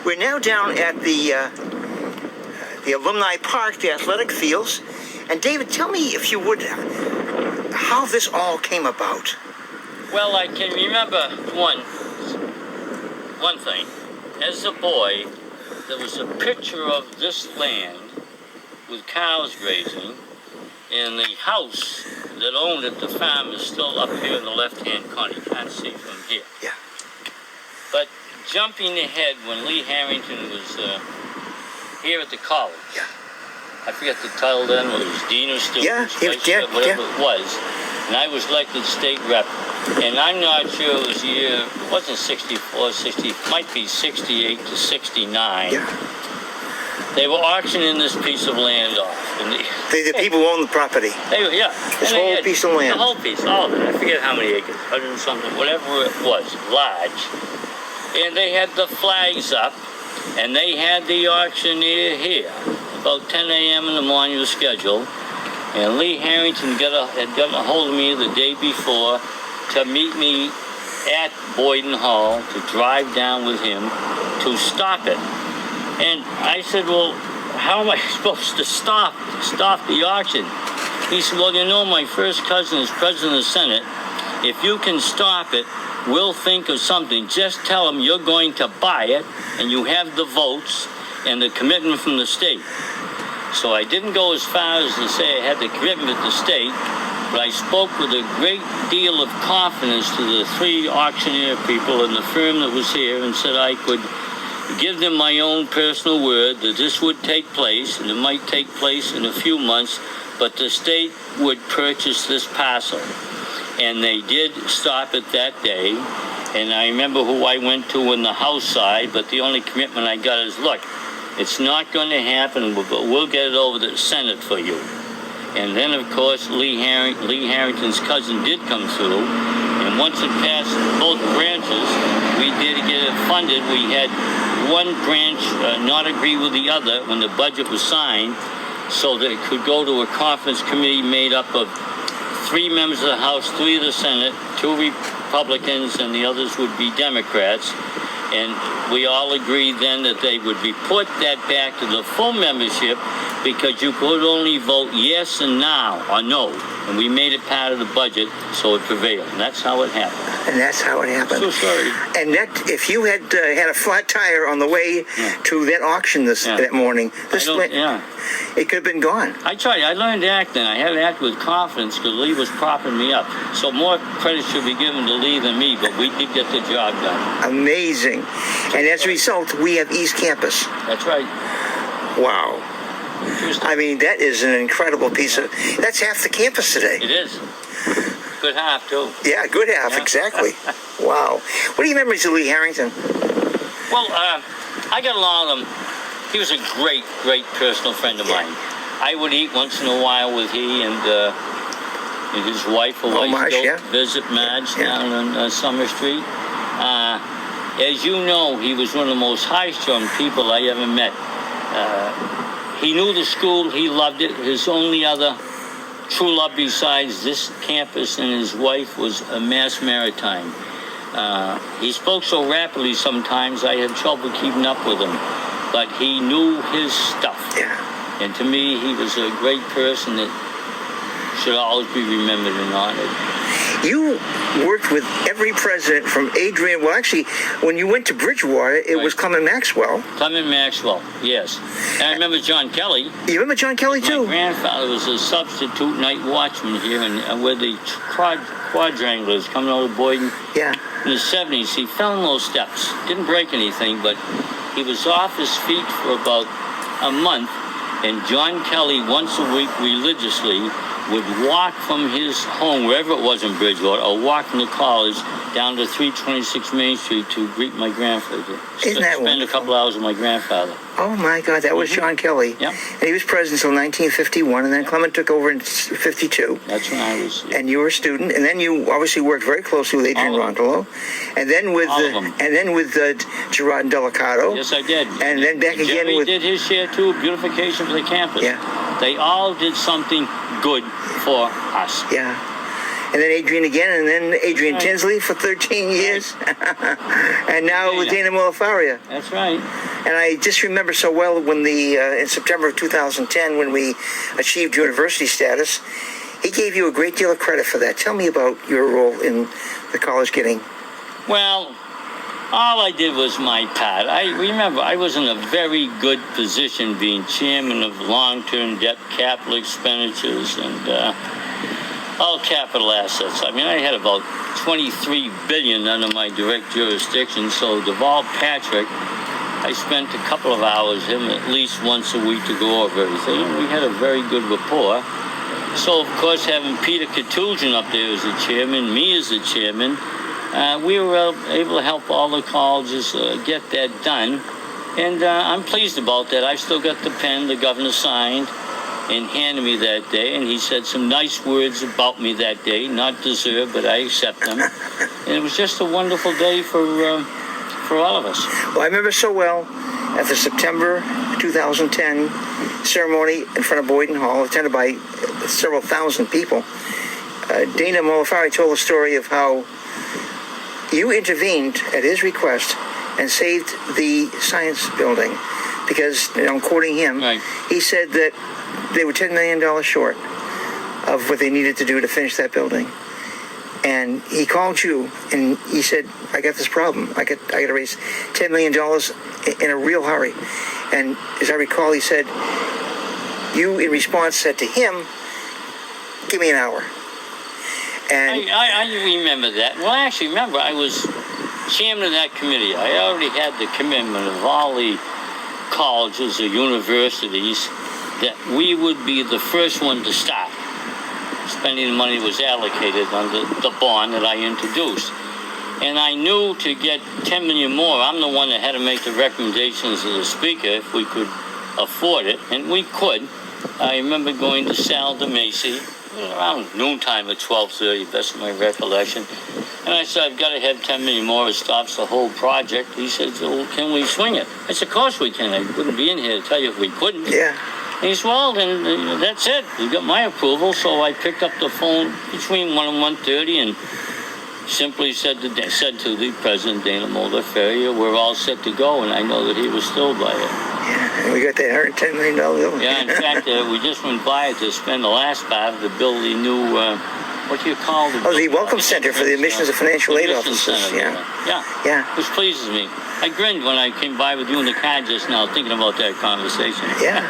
We're now down at the Alumni Park, the athletic fields. And David, tell me, if you would, how this all came about. Well, I can remember one thing. As a boy, there was a picture of this land with cows grazing, and the house that owned it, the farm, is still up here in the left-hand corner. You can't see from here. Yeah. But jumping ahead, when Lee Harrington was here at the college, yeah. I forget the title then, whether it was dean or student, yeah, whatever it was, and I was elected state rep. And I'm not sure it was the year, it wasn't 64, 60, might be 68 to 69. Yeah. They were auctioning this piece of land off. And the people who own the property. Yeah. This whole piece of land. The whole piece, all of it. I forget how many acres, 100 and something, whatever it was, large. And they had the flags up, and they had the auctioneer here. About 10 a.m. in the morning was scheduled. And Lee Harrington had gotten a hold of me the day before to meet me at Boyden Hall, to drive down with him to stop it. And I said, well, how am I supposed to stop the auction? He said, well, you know, my first cousin is president of the Senate. If you can stop it, we'll think of something. Just tell him you're going to buy it, and you have the votes and the commitment from the state. So I didn't go as far as to say I had the commitment with the state, but I spoke with a great deal of confidence to the three auctioneer people in the firm that was here, and said I could give them my own personal word that this would take place, and it might take place in a few months, but the state would purchase this parcel. And they did stop it that day. And I remember who I went to in the House side, but the only commitment I got is, look, it's not going to happen, but we'll get it over to the Senate for you. And then, of course, Lee Harrington's cousin did come through. And once it passed both branches, we did get it funded. We had one branch not agree with the other when the budget was signed, so that it could go to a conference committee made up of 3 members of the House, 3 of the Senate, 2 Republicans, and the others would be Democrats. And we all agreed then that they would report that back to the full membership, because you could only vote yes and now or no. And we made it part of the budget, so it prevailed. And that's how it happened. And that's how it happened. So sorry. And that, if you had had a flat tire on the way to that auction that morning, it could have been gone. I tried. I learned to act then. I had to act with confidence because Lee was propping me up. So more credit should be given to Lee than me, but we did get the job done. Amazing. And as a result, we have East Campus. That's right. Wow. I mean, that is an incredible piece of... That's half the campus today. It is. Good half, too. Yeah, good half, exactly. Wow. What are your memories of Lee Harrington? Well, I got along with him. He was a great, great personal friend of mine. I would eat once in a while with he and his wife, who always go visit Madge down on Summer Street. As you know, he was one of the most high-strung people I ever met. He knew the school. He loved it. His only other true love besides this campus and his wife was Mass Maritime. He spoke so rapidly sometimes I had trouble keeping up with him, but he knew his stuff. Yeah. And to me, he was a great person that should always be remembered and honored. You worked with every president from Adrian. Well, actually, when you went to Bridgewater, it was Clement Maxwell. Clement Maxwell, yes. And I remember John Kelly. You remember John Kelly, too? My grandfather was a substitute night watchman here, and where the quadrangulars coming out of Boyden. Yeah. In the 70s, he fell in those steps. Didn't break anything, but he was off his feet for about a month. And John Kelly, once a week religiously, would walk from his home, wherever it was in Bridgewater, or walk from the college down to 326 Main Street to greet my grandfather. Isn't that Spend a couple hours with my grandfather. Oh, my God, that was John Kelly. Yeah. And he was president until 1951, and then Clement took over in 52. That's when I was... And you were a student, and then you obviously worked very closely with Adrian Rondelau, and then with Gerard Delicato. Yes, I did. And then back again Jerry with... did his share, too, beautification for the campus. Yeah. They all did something good for us. Yeah. And then Adrian again, and then Adrian Tinsley for 13 years. And now with Dana Molifaria. That's right. And I just remember so well when in September of 2010, when we achieved university status, he gave you a great deal of credit for that. Tell me about your role in the college getting. Well, all I did was my part. I remember I was in a very good position being chairman of long-term debt capital expenditures and all capital assets. I mean, I had about $23 billion under my direct jurisdiction. So Deval Patrick, I spent a couple of hours with him at least once a week to go over everything. And we had a very good rapport. So, of course, having Peter Katoujian up there as the chairman, me as the chairman, we were able to help all the colleges get that done. And I'm pleased about that. I still got the pen the governor signed and handed me that day. And he said some nice words about me that day, not deserved, but I accept them. And it was just a wonderful day for all of us. Well, I remember so well at the September 2010 ceremony in front of Boyden Hall, attended by several thousand people. Dana Molifari told the story of how you intervened at his request and saved the science building because, I'm quoting him, right. He said that they were $10 million short of what they needed to do to finish that building. And he called you and he said, I got this problem. I got to raise $10 million in a real hurry. And as I recall, he said, you in response said to him, give me an hour. And I remember that. Well, I actually remember I was chairman of that committee. I already had the commitment of all the colleges or universities that we would be the first one to start spending the money that was allocated under the bond that I introduced. And I knew to get $10 million more, I'm the one that had to make the recommendations to the speaker if we could afford it, and we could. I remember going to Sal DeMacy around noontime at 12:30, best of my recollection. And I said, I've got to have $10 million more. It stops the whole project. He said, well, can we swing it? I said, of course we can. I wouldn't be in here to tell you if we couldn't. Yeah. And he said, well, then that's it. You got my approval. So I picked up the phone between 1 and 1:30 and simply said to the President, Dana Molifari, we're all set to go. And I know that he was thrilled by it. Yeah, and we got that $110 million building. Yeah, in fact, we just went by it to spend the last part to build the new, what do you call it? The Welcome Center for the Admissions and Financial Aid Officers. Center, yeah. Which pleases me. I grinned when I came by with you in the car just now thinking about that conversation. Yeah.